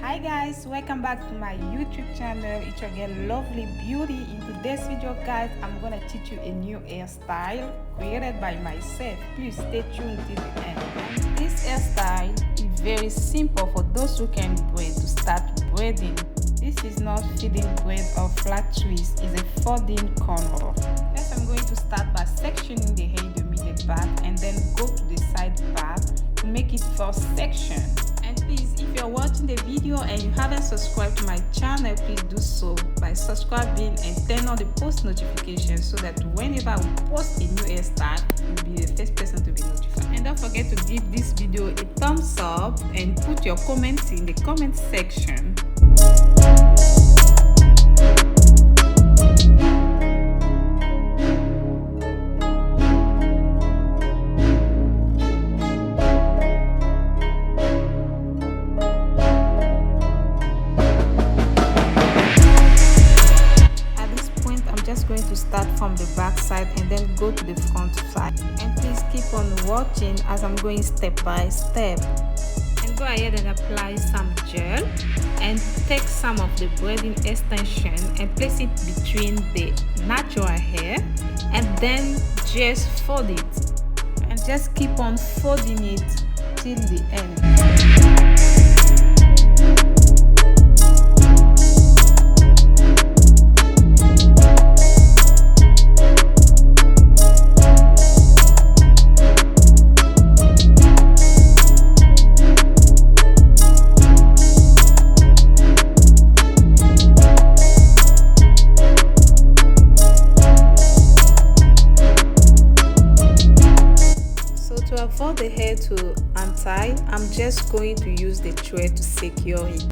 Hi guys, welcome back to my YouTube channel. It's your girl Lovely Beauty. In today's video guys, I'm gonna teach you a new hairstyle created by myself. Please stay tuned till the end. And this hairstyle is very simple for those who can braid to start braiding. This is not feeding braid or flat twist, it's a folding cornrow. First I'm going to start by sectioning the hair in the middle part and then go to the side part to make it first section. And please, if you're watching the video and you haven't subscribed to my channel, please do so by subscribing and turn on the post notifications so that whenever we post a new hairstyle, you'll be the first person to be notified. And don't forget to give this video a thumbs up and put your comments in the comment section. Going to start from the back side and then go to the front side, and please keep on watching as I'm going step by step. And go ahead and apply some gel and take some of the braiding extension and place it between the natural hair and then just fold it and just keep on folding it till the end. To avoid the hair to untie, I'm just going to use the thread to secure it.